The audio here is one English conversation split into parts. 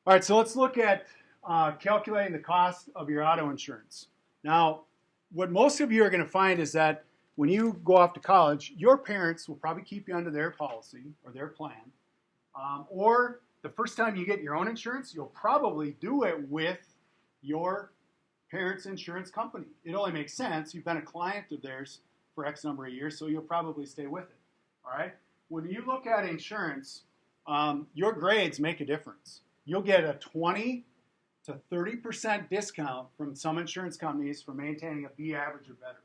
All right, so let's look at calculating the cost of your auto insurance. Now, what most of you are going to find is that when you go off to college, your parents will probably keep you under their policy or their plan. Or the first time you get your own insurance, you'll probably do it with your parents' insurance company. It only makes sense. You've been a client of theirs for X number of years, so you'll probably stay with it. All right? When you look at insurance, your grades make a difference. You'll get a 20 to 30% discount from some insurance companies for maintaining a B average or better.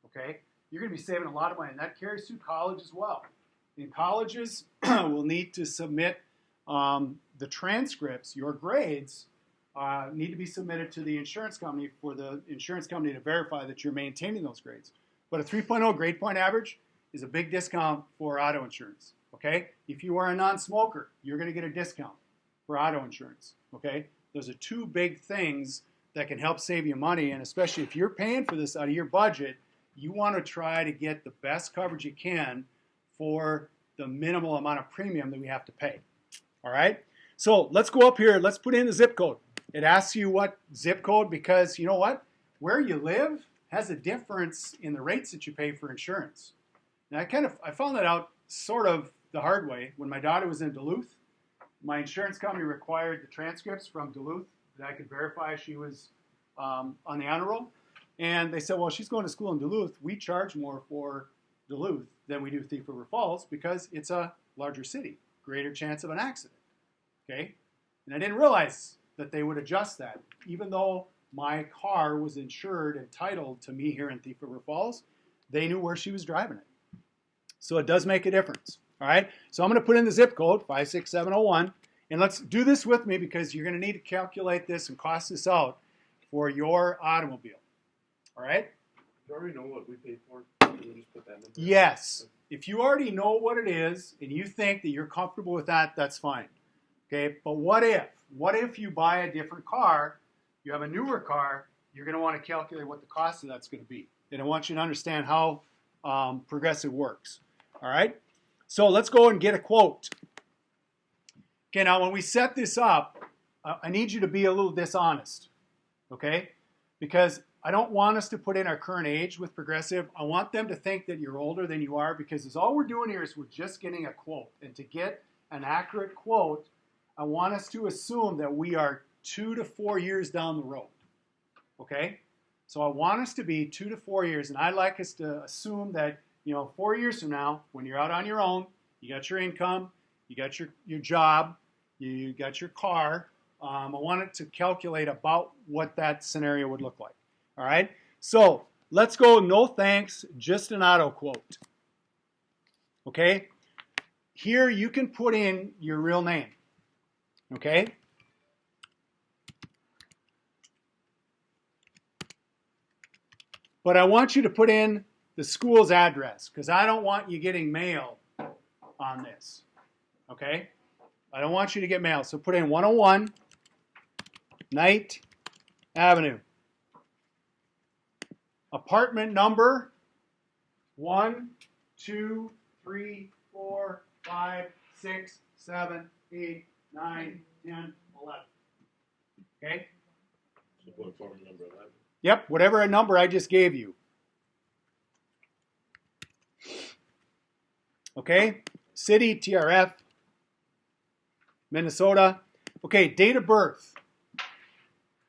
Okay? You're going to be saving a lot of money, and that carries through college as well. In colleges, will need to submit the transcripts, your grades, need to be submitted to the insurance company for the insurance company to verify that you're maintaining those grades. But a 3.0 grade point average is a big discount for auto insurance. Okay? If you are a non-smoker, you're going to get a discount for auto insurance. Okay? Those are two big things that can help save you money, and especially if you're paying for this out of your budget, you want to try to get the best coverage you can for the minimal amount of premium that we have to pay. All right? So let's go up here. Let's put in the zip code. It asks you what zip code because you know what? Where you live has a difference in the rates that you pay for insurance. And I found that out sort of the hard way. When my daughter was in Duluth, my insurance company required the transcripts from Duluth that I could verify she was on the honor roll. And they said, well, she's going to school in Duluth. We charge more for Duluth than we do Thief River Falls because it's a larger city, greater chance of an accident. Okay? And I didn't realize that they would adjust that. Even though my car was insured and titled to me here in Thief River Falls, they knew where she was driving it. So it does make a difference. All right? So I'm going to put in the zip code, 56701. And let's do this with me because you're going to need to calculate this and cost this out for your automobile. All right? Do you already know what we paid for? Can we just put that number? Yes. If you already know what it is and you think that you're comfortable with that, that's fine. Okay? But what if? What if you buy a different car, you have a newer car, you're going to want to calculate what the cost of that's going to be. And I want you to understand how Progressive works. All right? So let's go and get a quote. Okay, now when we set this up, I need you to be a little dishonest. Okay? Because I don't want us to put in our current age with Progressive. I want them to think that you're older than you are because all we're doing here is we're just getting a quote. And to get an accurate quote, I want us to assume that we are 2 to 4 years down the road. Okay? So I want us to be 2 to 4 years, and I'd like us to assume that, 4 years from now, when you're out on your own, you got your income, you got your job, you got your car. I want it to calculate about what that scenario would look like. All right? So let's go no thanks, just an auto quote. Okay? Here you can put in your real name. Okay? But I want you to put in the school's address because I don't want you getting mail on this. Okay? I don't want you to get mail. So put in 101 Knight Avenue. Apartment number 1, 2, 3, 4, 5, 6, 7, 8, 9, 10, 11. Okay? So put apartment number 11. Yep, whatever number I just gave you. Okay? City, TRF, Minnesota. Okay, date of birth.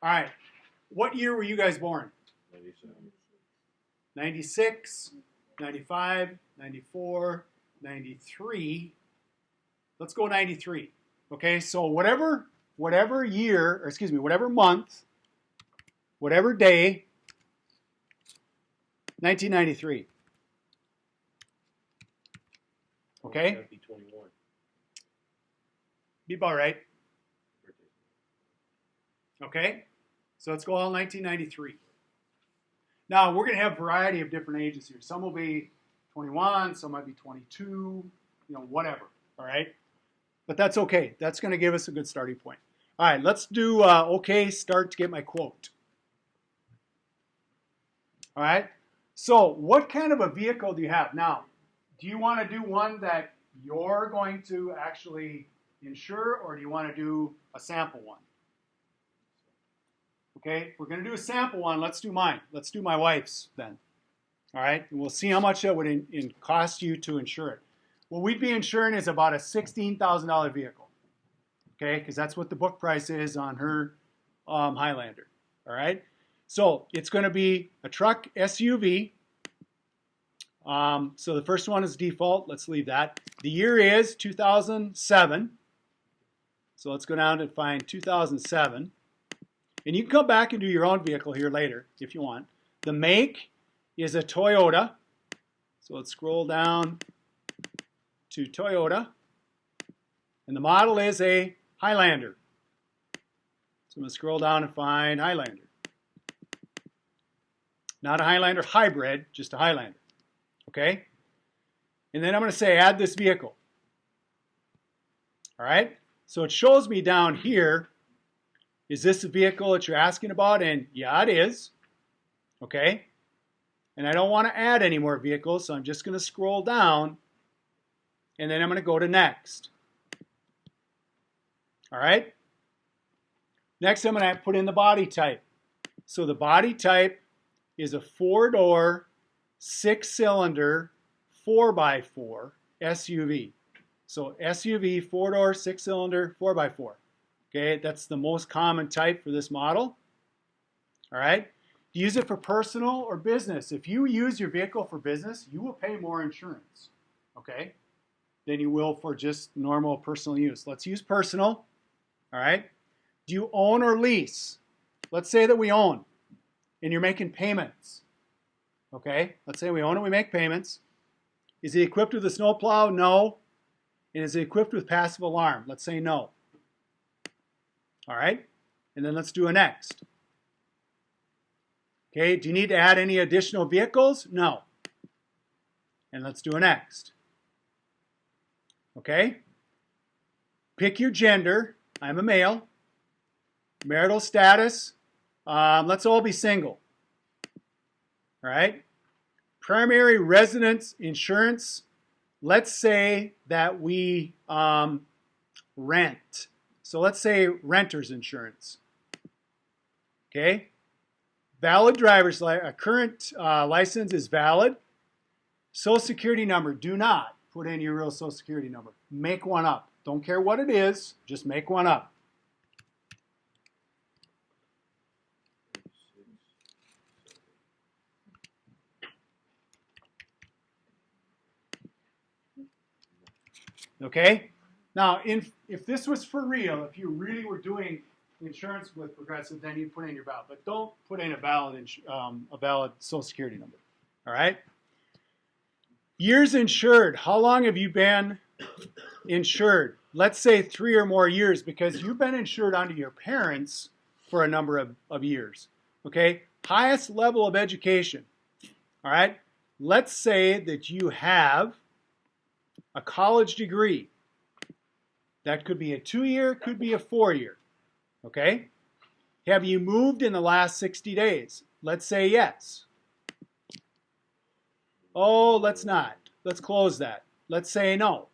All right. What year were you guys born? 97. 96, 95, 94, 93. Let's go 93. Okay, so whatever year, or excuse me, whatever month, whatever day, 1993. Okay? That'd be 21. Be about right. Okay? So let's go all 1993. Now, we're going to have a variety of different ages here. Some will be 21, some might be 22, whatever. All right? But that's okay. That's going to give us a good starting point. All right, let's do okay, start to get my quote. All right? So what kind of a vehicle do you have? Now, do you want to do one that you're going to actually, insure, or do you want to do a sample one? Okay, if we're going to do a sample one, let's do mine. Let's do my wife's then. All right, and we'll see how much that would cost you to insure it. What we'd be insuring is about a $16,000 vehicle. Okay, because that's what the book price is on her Highlander. All right, so it's going to be a truck SUV. So the first one is default. Let's leave that. The year is 2007. So let's go down and find 2007. And you can come back and do your own vehicle here later if you want. The make is a Toyota. So let's scroll down to Toyota. And the model is a Highlander. So I'm going to scroll down and find Highlander. Not a Highlander hybrid, just a Highlander. Okay? And then I'm going to say add this vehicle. All right? So it shows me down here, is this a vehicle that you're asking about? And yeah, it is. Okay? And I don't want to add any more vehicles, so I'm just going to scroll down, and then I'm going to go to next. All right? Next, I'm going to put in the body type. So the body type is a 4-door, 6-cylinder, 4x4 SUV. So SUV, 4-door, 6-cylinder, 4x4. Okay, that's the most common type for this model. All right, use it for personal or business. If you use your vehicle for business, you will pay more insurance, okay, than you will for just normal personal use. Let's use personal. All right, do you own or lease? Let's say that we own, and you're making payments. Okay, let's say we own and we make payments. Is it equipped with a snowplow? No. And is it equipped with passive alarm? Let's say no. All right, and then let's do a next. Okay, do you need to add any additional vehicles? No. And let's do a next. Okay, pick your gender. I'm a male. Marital status, let's all be single. All right, primary residence insurance, let's say that we rent. So let's say renter's insurance. Okay. Valid driver's license. Current license is valid. Social Security number. Do not put in your real Social Security number. Make one up. Don't care what it is. Just make one up. Okay. Now, if this was for real, if you really were doing insurance with Progressive, then you'd put in your valid. But don't put in a valid Social Security number. All right. Years insured. How long have you been insured? Let's say 3 or more years, because you've been insured under your parents for a number of years. Okay. Highest level of education. All right. Let's say that you have a college degree. That could be a 2-year, could be a 4-year. Okay? Have you moved in the last 60 days? Let's say yes. Oh, let's not. Let's close that. Let's say no,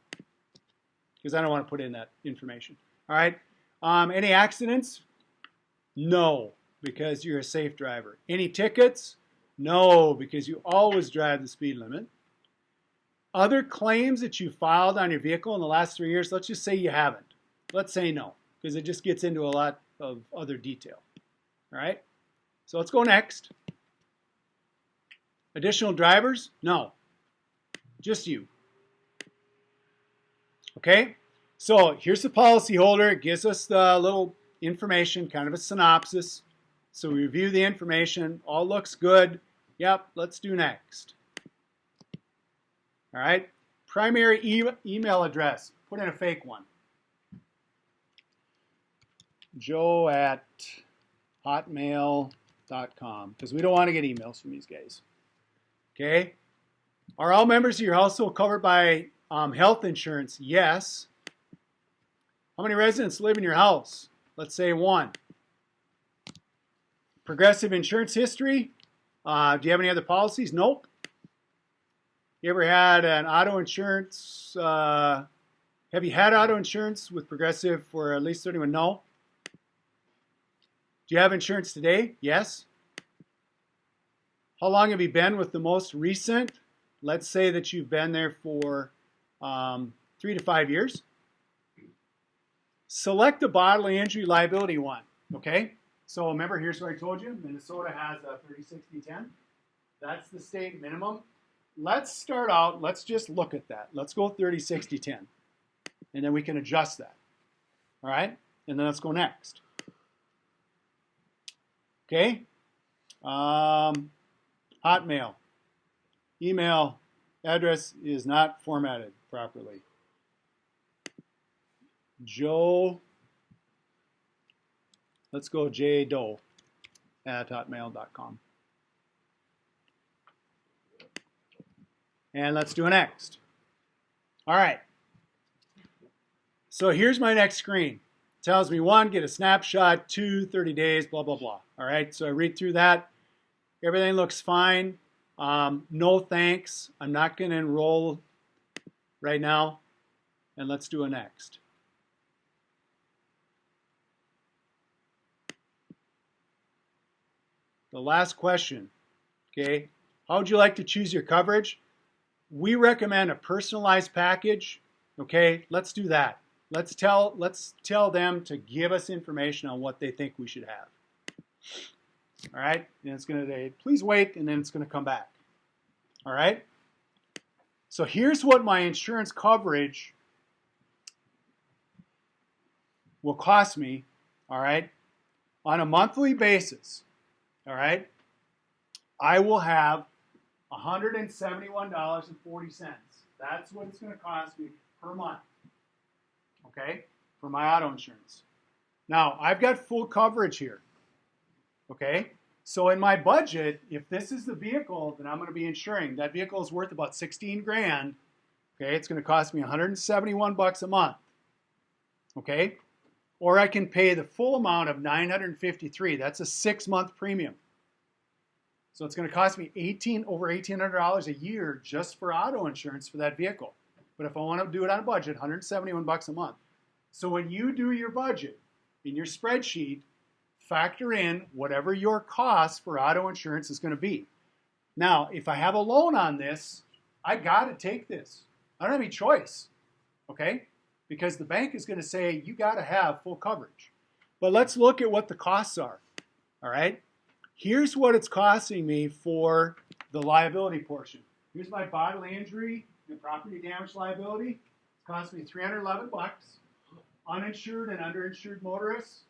because I don't want to put in that information. All right? Any accidents? No, because you're a safe driver. Any tickets? No, because you always drive the speed limit. Other claims that you filed on your vehicle in the last 3 years, let's just say you haven't. Let's say no, because it just gets into a lot of other detail. All right? So let's go next. Additional drivers? No. Just you. Okay? So here's the policy holder. It gives us the little information, kind of a synopsis. So we review the information. All looks good. Yep, let's do next. All right, primary email address, put in a fake one. joe@hotmail.com, because we don't want to get emails from these guys. Okay, are all members of your household covered by health insurance? Yes. How many residents live in your house? Let's say 1. Progressive insurance history. Do you have any other policies? Nope. You ever had an auto insurance Have you had auto insurance with Progressive for at least 31? No. Do you have insurance today? Yes. How long have you been with the most recent? Let's say that you've been there for 3 to 5 years. Select the bodily injury liability one, okay? So remember, here's what I told you. Minnesota has a 30-60-10. That's the state minimum. Let's start out, let's just look at that. Let's go 30-60-10. And then we can adjust that. All right? And then let's go next. Okay? Hotmail. Email address is not formatted properly. Joe, let's go jdoe@hotmail.com. And let's do a next. All right. So here's my next screen. It tells me 1, get a snapshot, 2, 30 days, blah, blah, blah. All right, so I read through that. Everything looks fine. No thanks. I'm not going to enroll right now. And let's do a next. The last question, okay? How would you like to choose your coverage? We recommend a personalized package, okay? Let's do that. Let's tell them to give us information on what they think we should have. All right, and it's going to say, please wait, and then it's going to come back. All right? So here's what my insurance coverage will cost me, all right, on a monthly basis. All right, I will have $171.40. That's what it's going to cost me per month, okay, for my auto insurance. Now, I've got full coverage here, okay? So in my budget, if this is the vehicle that I'm going to be insuring, that vehicle is worth about 16 grand, okay? It's going to cost me 171 bucks a month, okay? Or I can pay the full amount of 953. That's a 6-month premium. So it's going to cost me over $1,800 a year just for auto insurance for that vehicle. But if I want to do it on a budget, 171 bucks a month. So when you do your budget in your spreadsheet, factor in whatever your cost for auto insurance is going to be. Now, if I have a loan on this, I got to take this. I don't have any choice, okay? Because the bank is going to say you got to have full coverage. But let's look at what the costs are, all right? Here's what it's costing me for the liability portion. Here's my bodily injury and property damage liability. It's costing me 311 bucks. Uninsured and underinsured motorists,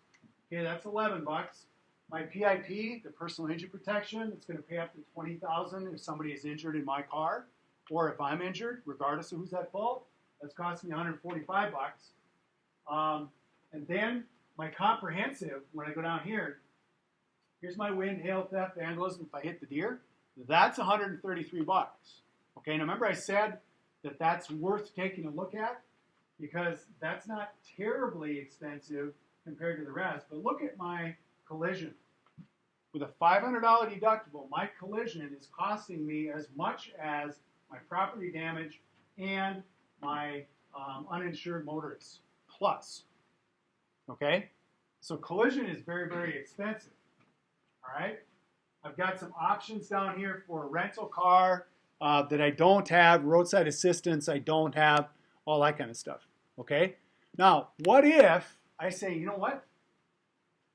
okay, that's 11 bucks. My PIP, the personal injury protection, it's going to pay up to 20,000 if somebody is injured in my car, or if I'm injured, regardless of who's at fault. That's costing me 145 bucks. And then my comprehensive, when I go down here, here's my wind, hail, theft, vandalism if I hit the deer. That's 133 bucks. Okay, now remember I said that that's worth taking a look at because that's not terribly expensive compared to the rest. But look at my collision. With a $500 deductible, my collision is costing me as much as my property damage and my uninsured motorists plus. Okay? So collision is very, very expensive. All right? I've got some options down here for a rental car that I don't have, roadside assistance I don't have, all that kind of stuff. Okay? Now, what if I say, you know what?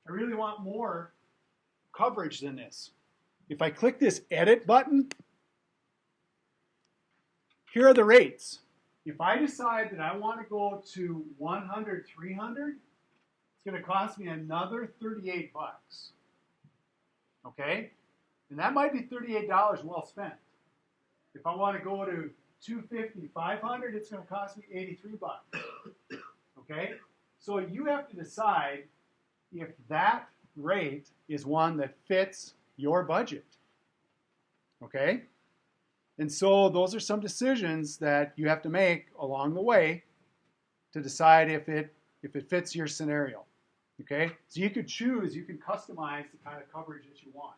I really want more coverage than this. If I click this edit button, here are the rates. If I decide that I want to go to 100, 300, it's going to cost me another 38 bucks. Okay? And that might be $38 well spent. If I want to go to 250, 500, it's going to cost me 83 bucks. Okay? So you have to decide if that rate is one that fits your budget. Okay? And so those are some decisions that you have to make along the way to decide if it fits your scenario. Okay? So you could choose, you can customize the kind of coverage that you want.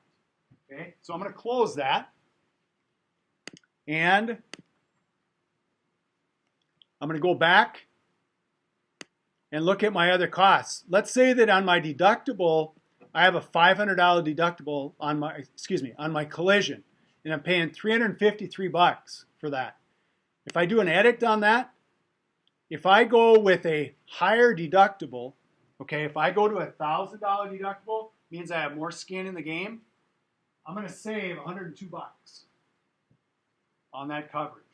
Okay? So I'm going to close that. And I'm going to go back and look at my other costs. Let's say that on my deductible, I have a $500 deductible on my collision, and I'm paying $353 for that. If I do an edit on that, if I go with a higher deductible, okay, if I go to $1,000 deductible, means I have more skin in the game, I'm going to save $102 on that coverage,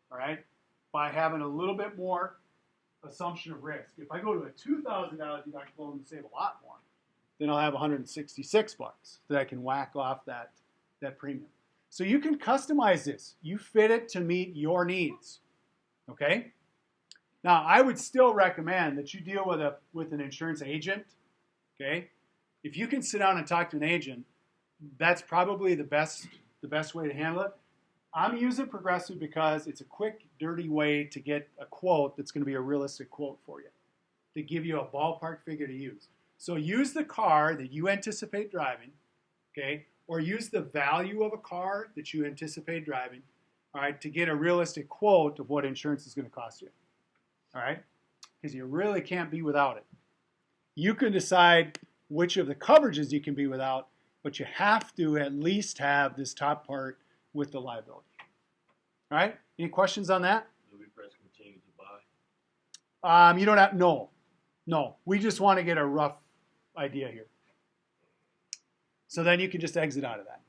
all right, by having a little bit more assumption of risk. If I go to a $2,000 deductible and save a lot more, then I'll have $166 that I can whack off that premium. So you can customize this. You fit it to meet your needs, okay? Now, I would still recommend that you deal with an insurance agent, okay? If you can sit down and talk to an agent, that's probably the best way to handle it. I'm using Progressive because it's a quick, dirty way to get a quote that's going to be a realistic quote for you, to give you a ballpark figure to use. So use the car that you anticipate driving, okay, or use the value of a car that you anticipate driving, all right, to get a realistic quote of what insurance is going to cost you, all right, because you really can't be without it. You can decide which of the coverages you can be without, but you have to at least have this top part with the liability. All right, any questions on that? Do we press continue to buy? You don't have, no. We just want to get a rough idea here. So then you can just exit out of that.